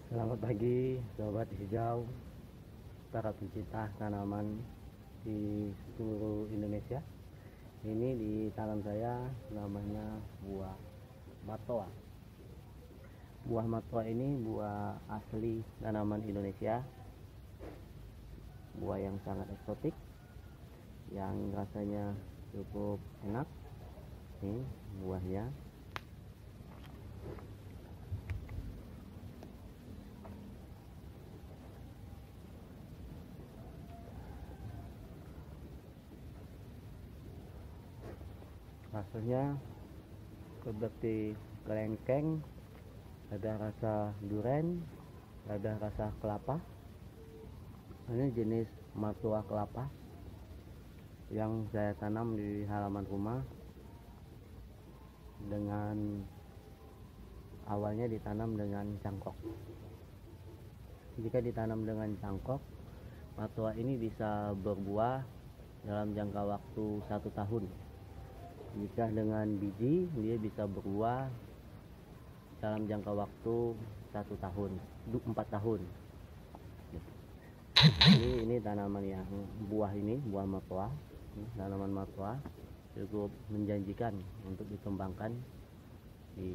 Selamat pagi sobat hijau, para pencinta tanaman di seluruh Indonesia. Ini di tangan saya namanya buah matoa. Buah matoa ini buah asli tanaman Indonesia, buah yang sangat eksotik, yang rasanya cukup enak. Ini buahnya. Rasanya seperti kelengkeng, ada rasa durian, ada rasa kelapa. Ini jenis matoa kelapa yang saya tanam di halaman rumah. Dengan awalnya ditanam dengan cangkok. Jika ditanam dengan cangkok, matoa ini bisa berbuah dalam jangka waktu 1 tahun. Jika dengan biji, dia bisa berbuah dalam jangka waktu 1 tahun, 4 tahun. Ini tanaman yang buah matoa. Tanaman matoa cukup menjanjikan untuk dikembangkan di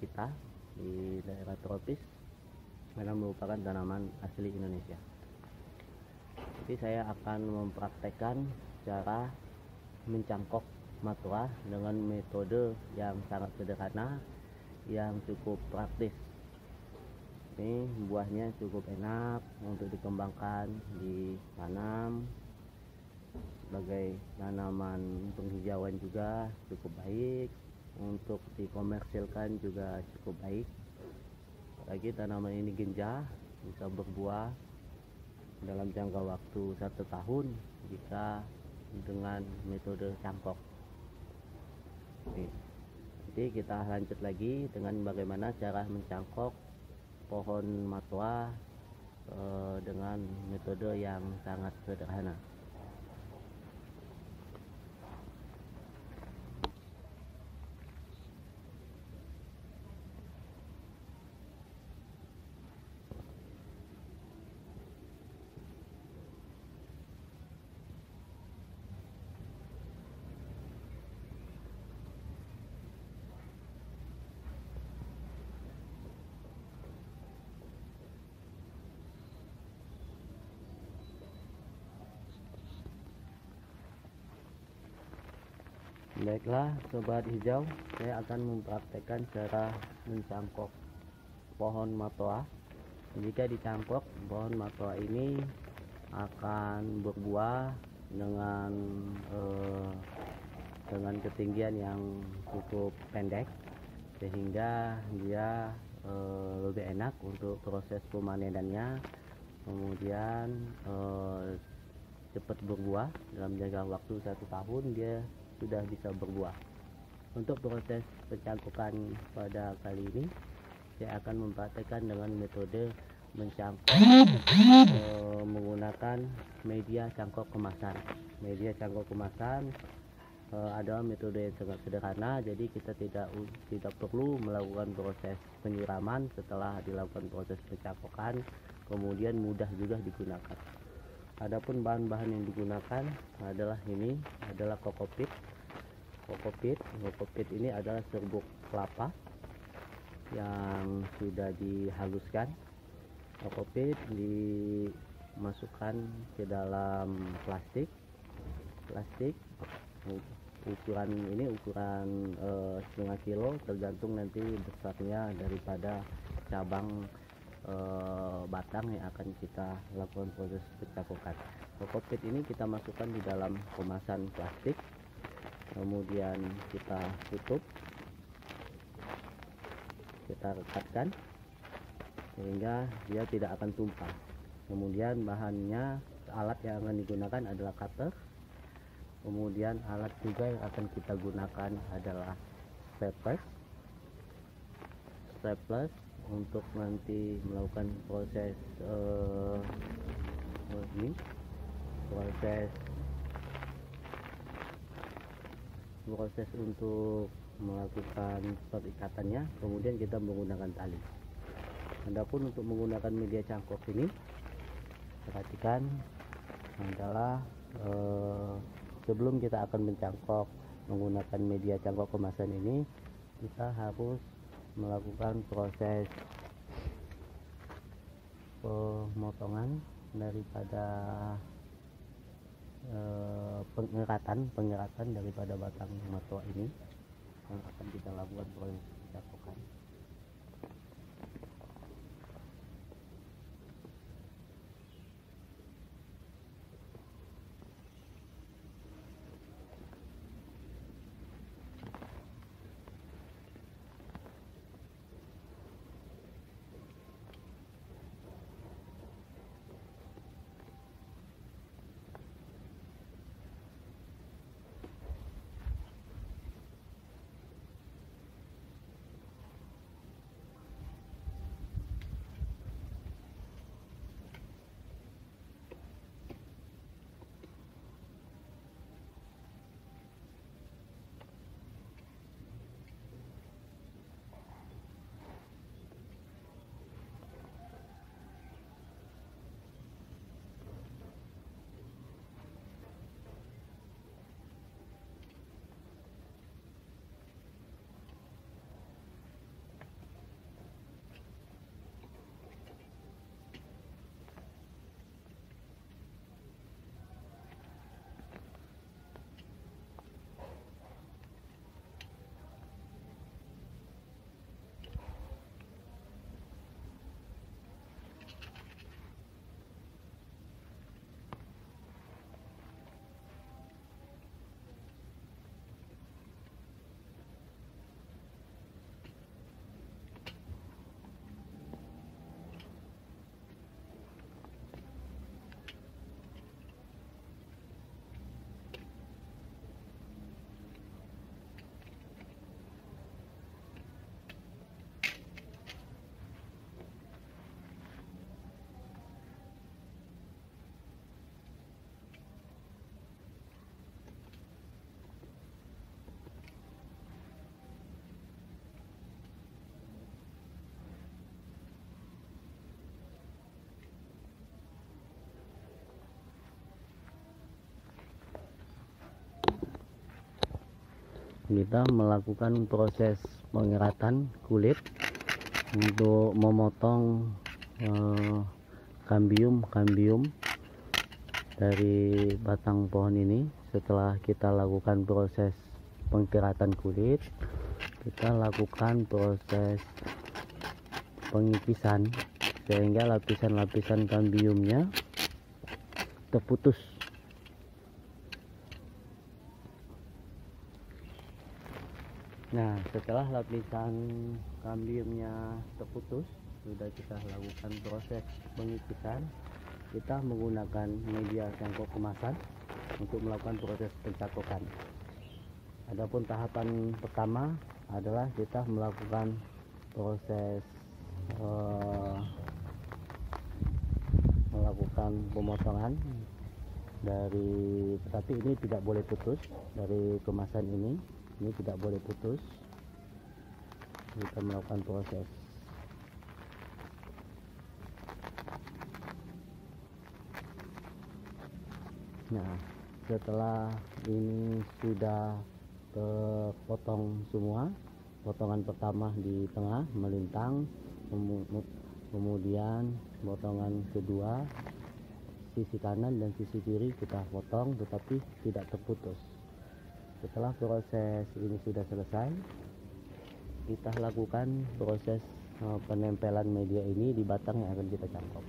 kita di daerah tropis, karena merupakan tanaman asli Indonesia. Jadi saya akan mempraktekkan cara mencangkok matoa dengan metode yang sangat sederhana, yang cukup praktis. Ini buahnya cukup enak untuk dikembangkan, ditanam sebagai tanaman penghijauan juga cukup baik, untuk dikomersilkan juga cukup baik. Apalagi tanaman ini genjah, bisa berbuah dalam jangka waktu 1 tahun jika dengan metode cangkok. Jadi kita lanjut lagi dengan bagaimana cara mencangkok pohon matoa dengan metode yang sangat sederhana. Baiklah sobat hijau, saya akan mempraktekkan cara mencangkok pohon matoa. Jika dicangkok, pohon matoa ini akan berbuah dengan ketinggian yang cukup pendek, sehingga dia lebih enak untuk proses pemanenannya. Kemudian cepat berbuah, dalam jangka waktu 1 tahun dia sudah bisa berbuah. Untuk proses pencangkokan pada kali ini, saya akan mempraktekkan dengan metode mencangkok menggunakan media cangkok kemasan. Media cangkok kemasan adalah metode yang sangat sederhana, jadi kita tidak perlu melakukan proses penyiraman setelah dilakukan proses pencangkokan, kemudian mudah juga digunakan. Adapun bahan-bahan yang digunakan adalah kokopit. Kokopit ini adalah serbuk kelapa yang sudah dihaluskan. Kokopit dimasukkan ke dalam plastik. Ukuran setengah kilo, tergantung nanti besarnya daripada cabang batang yang akan kita lakukan proses pencangkokan. Kokopit ini kita masukkan di dalam kemasan plastik, kemudian kita tutup, kita rekatkan sehingga dia tidak akan tumpah. Kemudian bahannya, alat yang akan digunakan adalah cutter. Kemudian alat juga yang akan kita gunakan adalah staples untuk nanti melakukan proses untuk melakukan perikatannya. Kemudian kita menggunakan tali. Adapun untuk menggunakan media cangkok ini, perhatikan adalah sebelum kita akan mencangkok menggunakan media cangkok kemasan ini, kita harus melakukan proses pemotongan daripada pengeratan daripada batang matua ini yang akan kita lakukan proses pencangkokan. Kita melakukan proses pengeratan kulit untuk memotong kambium dari batang pohon ini. Setelah kita lakukan proses pengkeratan kulit, kita lakukan proses pengikisan sehingga lapisan-lapisan kambiumnya terputus. Nah, setelah lapisan kambiumnya terputus, sudah kita lakukan proses pengikisan. Kita menggunakan media cangkok kemasan untuk melakukan proses pencangkokan. Adapun tahapan pertama adalah kita melakukan proses pemotongan dari, tetapi ini tidak boleh putus dari kemasan ini tidak boleh putus. Kita melakukan proses setelah ini sudah terpotong semua, potongan pertama di tengah melintang, kemudian potongan kedua sisi kanan dan sisi kiri kita potong tetapi tidak terputus. Setelah proses ini sudah selesai, kita lakukan proses penempelan media ini di batang yang akan kita cangkok.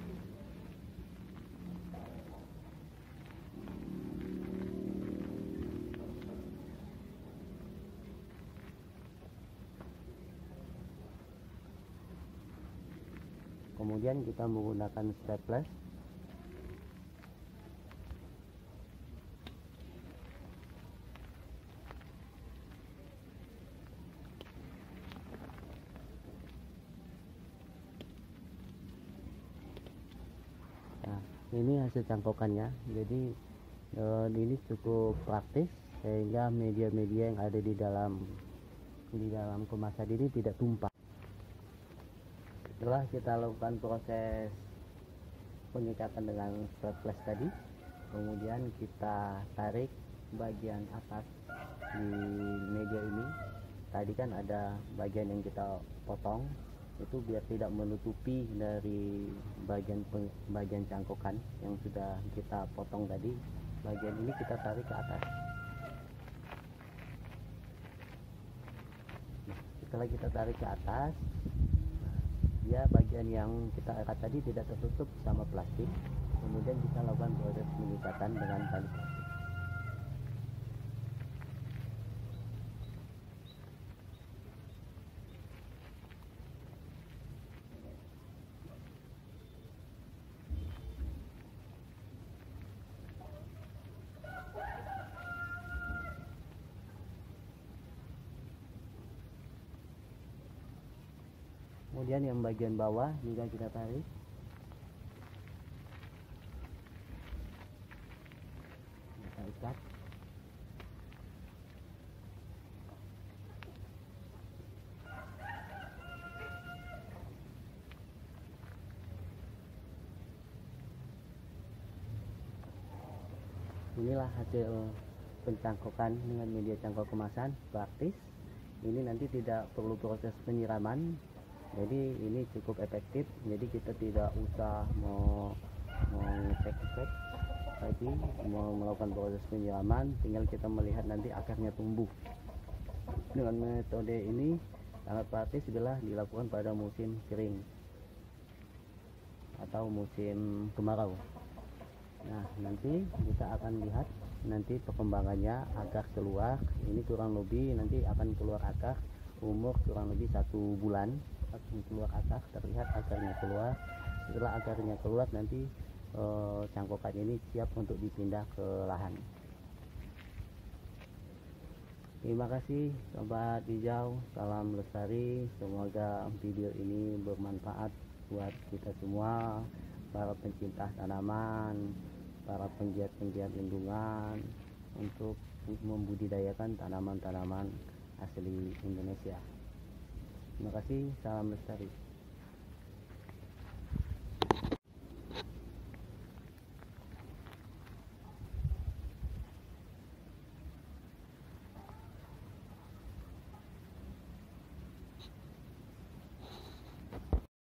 Kemudian kita menggunakan staples. Ini hasil cangkokannya. Jadi ini cukup praktis sehingga media-media yang ada di dalam kemasan ini tidak tumpah. Setelah kita lakukan proses pengecatan dengan staples tadi, kemudian kita tarik bagian atas di media ini. Tadi kan ada bagian yang kita potong, itu biar tidak menutupi dari bagian cangkokan yang sudah kita potong tadi. Bagian ini kita tarik ke atas. Setelah kita tarik ke atas, ya bagian yang kita angkat tadi tidak tertutup sama plastik. Kemudian kita lakukan proses pengikatan dengan tali plastik. Kemudian yang bagian bawah juga kita tarik. Kita ikat. Inilah hasil pencangkokan dengan media cangkok kemasan praktis. Ini nanti tidak perlu proses penyiraman, jadi ini cukup efektif. Jadi kita tidak usah mau ngecek lagi, mau melakukan proses penyiraman, tinggal kita melihat nanti akarnya tumbuh. Dengan metode ini sangat praktis bila dilakukan pada musim kering atau musim kemarau. Nah, nanti kita akan lihat nanti perkembangannya akar keluar. Ini kurang lebih nanti akan keluar akar umur kurang lebih 1 bulan akan keluar akar, terlihat akarnya keluar. Setelah akarnya keluar nanti cangkokan ini siap untuk dipindah ke lahan. Terima kasih Sobat Hijau, salam lestari. Semoga video ini bermanfaat buat kita semua, para pencinta tanaman, para penggiat-penggiat lingkungan, untuk membudidayakan tanaman-tanaman asli Indonesia. Terima kasih, salam lestari.